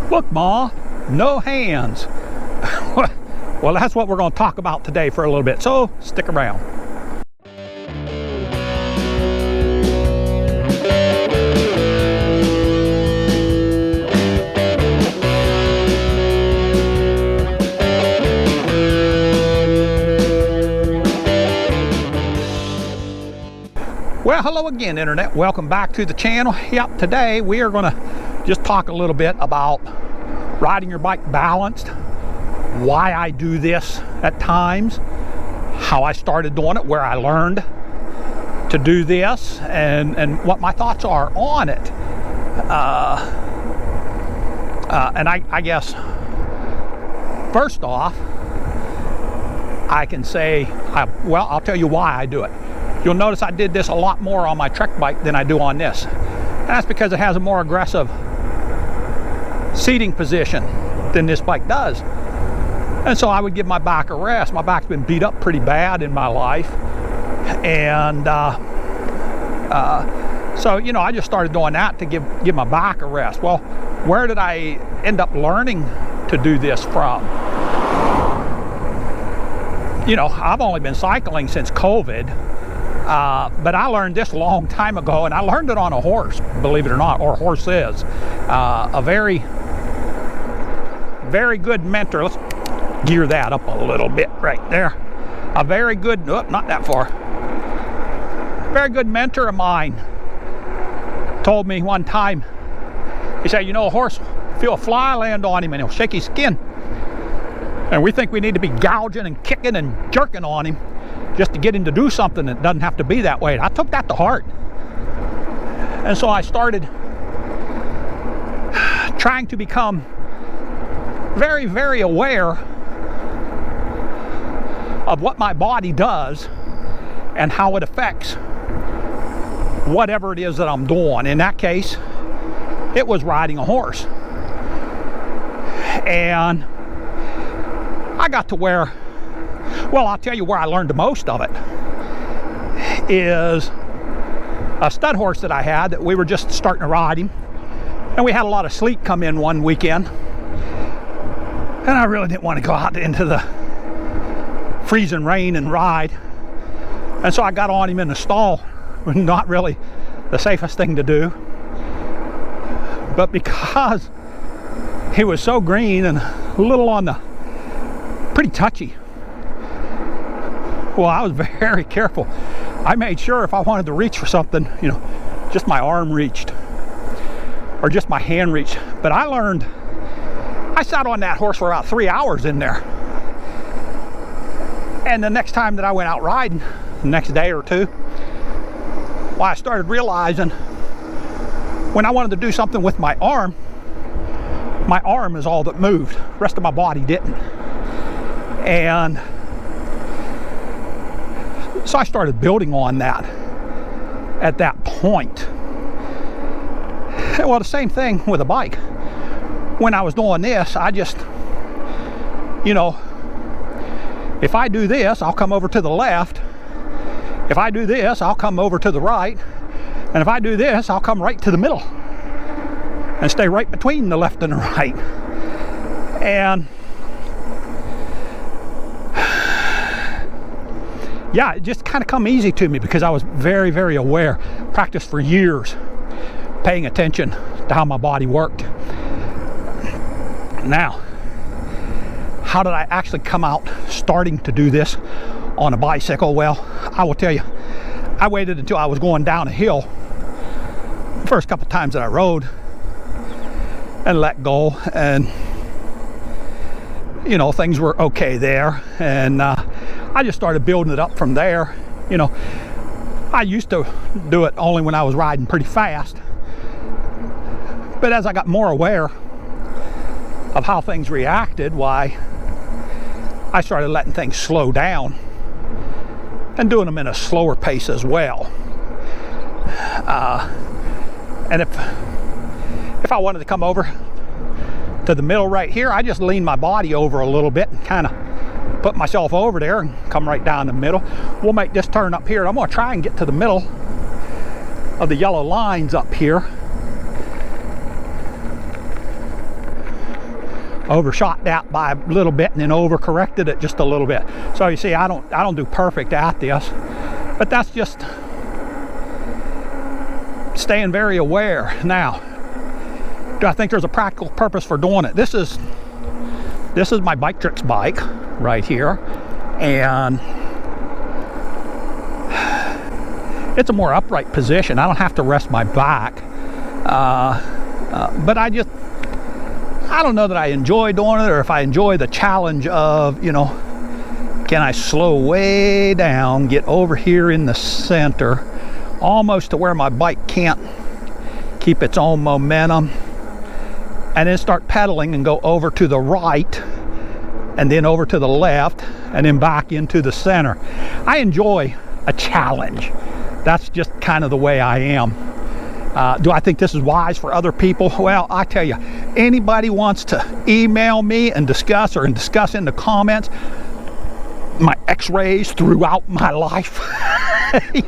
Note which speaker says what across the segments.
Speaker 1: Look, Ma, no hands. Well, that's what we're going to talk about today for a little bit, so stick around. Well, hello again, Internet. Welcome back to the channel. Yep, today we are going to just talk a little bit about riding your bike balanced, why I do this at times, how I started doing it, where I learned to do this, and what my thoughts are on it. And I guess, first off, I can say, well, I'll tell you why I do it. You'll notice I did this a lot more on my Trek bike than I do on this. And that's because it has a more aggressive seating position than this bike does. And so I would give my back a rest. My back's been beat up pretty bad in my life. And so, you know, I just started doing that to give my back a rest. Well, where did I end up learning to do this from? You know, I've only been cycling since COVID. But I learned this a long time ago, and I learned it on a horse, believe it or not, or horses. A very, very good mentor. Let's gear that up a little bit right there. A very good, oh, not that far. Very good mentor of mine told me one time, he said, you know, a horse, feel a fly land on him and he'll shake his skin. And we think we need to be gouging and kicking and jerking on him just to get him to do something that doesn't have to be that way. I took that to heart. And so I started trying to become very, very aware of what my body does and how it affects whatever it is that I'm doing. In that case, it was riding a horse. And I got to where, well, I'll tell you where I learned the most of it is a stud horse that I had that we were just starting to ride him, and we had a lot of sleet come in one weekend, and I really didn't want to go out into the freezing rain and ride, and so I got on him in the stall. Not really the safest thing to do, but because he was so green and a little on the pretty touchy, well, I was very careful. I made sure if I wanted to reach for something, you know, just my arm reached or just my hand reached. But I learned, I sat on that horse for about 3 hours in there. And the next time that I went out riding, the next day or two, well, I started realizing when I wanted to do something with my arm is all that moved. The rest of my body didn't. And so I started building on that at that point. Well, the same thing with a bike. When I was doing this, I just, you know, if I do this, I'll come over to the left. If I do this, I'll come over to the right. And if I do this, I'll come right to the middle and stay right between the left and the right. And yeah, it just kind of come easy to me because I was very, very aware, practiced for years, paying attention to how my body worked. Now, how did I actually come out starting to do this on a bicycle? Well, I will tell you, I waited until I was going down a hill the first couple times that I rode and let go, and you know, things were okay there, and I just started building it up from there. You know, I used to do it only when I was riding pretty fast, but as I got more aware of how things reacted, why, I started letting things slow down and doing them in a slower pace as well. And if I wanted to come over to the middle right here, I just lean my body over a little bit and kind of put myself over there and come right down the middle. We'll make this turn up here. I'm going to try and get to the middle of the yellow lines up here. overshot that by a little bit and then overcorrected it just a little bit. So you see, I don't do perfect at this, but that's just staying very aware. Now, do I think there's a practical purpose for doing it? This is my Biktrix bike right here, and it's a more upright position. I don't have to rest my back, but I don't know that I enjoy doing it, or if I enjoy the challenge of, you know, can I slow way down, get over here in the center, almost to where my bike can't keep its own momentum, and then start pedaling and go over to the right, and then over to the left, and then back into the center. I enjoy a challenge. That's just kind of the way I am. Do I think this is wise for other people? Well, I tell you, anybody wants to email me and discuss in the comments my x-rays throughout my life,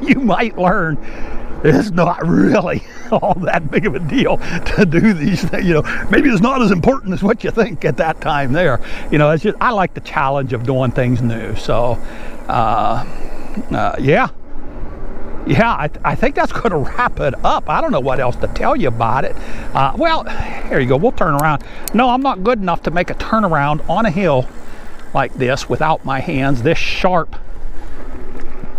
Speaker 1: you might learn it's not really all that big of a deal to do these things. You know, maybe it's not as important as what you think at that time there. You know, it's just, I like the challenge of doing things new. So, yeah, I think that's going to wrap it up. I don't know what else to tell you about it. Well, here you go. We'll turn around. No, I'm not good enough to make a turnaround on a hill like this without my hands this sharp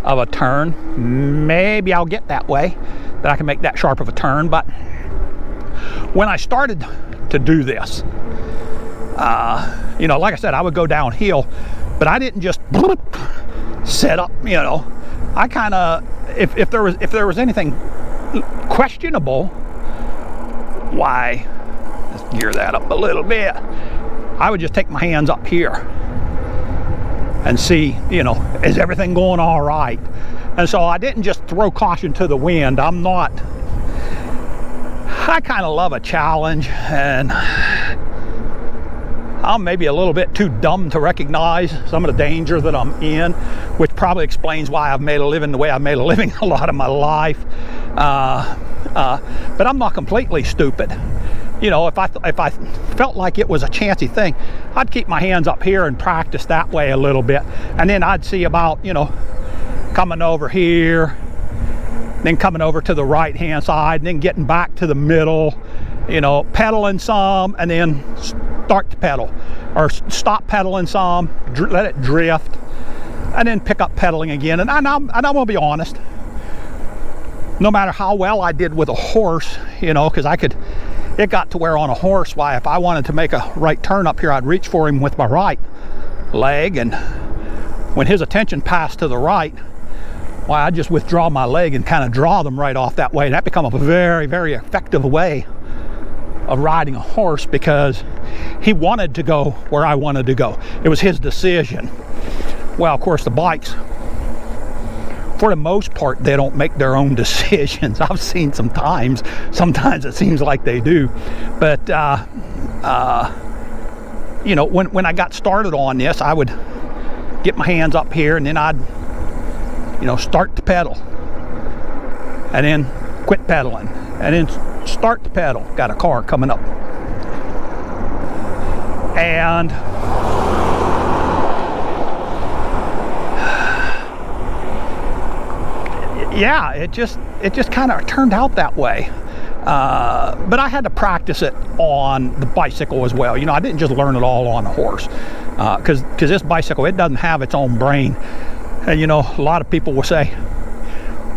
Speaker 1: of a turn. Maybe I'll get that way, that I can make that sharp of a turn. But when I started to do this, you know, like I said, I would go downhill, but I didn't just set up, you know. I kind of, if there was anything questionable, why, let's gear that up a little bit, I would just take my hands up here and see, you know, is everything going all right? And so I didn't just throw caution to the wind. I kind of love a challenge, and I'm maybe a little bit too dumb to recognize some of the danger that I'm in, which probably explains why I've made a living the way I've made a living a lot of my life. But I'm not completely stupid. You know, if I felt like it was a chancy thing, I'd keep my hands up here and practice that way a little bit, and then I'd see about, you know, coming over here, then coming over to the right hand side, and then getting back to the middle, you know, pedaling some, and then start to pedal, or stop pedaling some, let it drift, and then pick up pedaling again. And I'm gonna be honest, no matter how well I did with a horse, you know, because it got to where on a horse, why, if I wanted to make a right turn up here, I'd reach for him with my right leg, and when his attention passed to the right, why, I'd just withdraw my leg and kind of draw them right off that way. And that became a very, very effective way of riding a horse, because he wanted to go where I wanted to go. It was his decision. Well, of course, the bikes, for the most part, they don't make their own decisions. I've seen sometimes it seems like they do. But, you know, when I got started on this, I would get my hands up here, and then I'd, you know, start to pedal, and then quit pedaling, and then start to pedal. Got a car coming up. And yeah, it just kind of turned out that way. But I had to practice it on the bicycle as well. You know, I didn't just learn it all on a horse, because this bicycle, it doesn't have its own brain. And you know, a lot of people will say,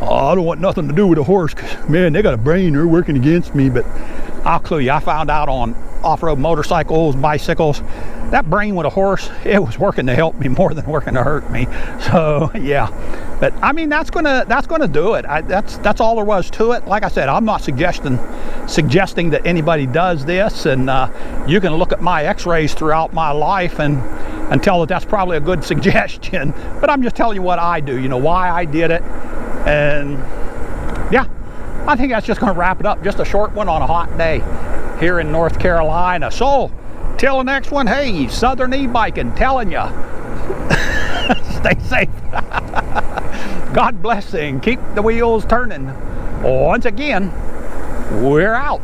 Speaker 1: oh, I don't want nothing to do with a horse, because man, they got a brain, they're working against me. But I'll clue you, I found out on off-road motorcycles, bicycles, that brain with a horse, it was working to help me more than working to hurt me. So yeah, but I mean, that's gonna do it. That's all there was to it. Like I said, I'm not suggesting that anybody does this, and you can look at my x-rays throughout my life and tell that that's probably a good suggestion. But I'm just telling you what I do, you know, why I did it. And yeah, I think that's just going to wrap it up. Just a short one on a hot day here in North Carolina. So till the next one, hey, Southern e-biking, telling you, stay safe. God bless and keep the wheels turning. Once again, we're out.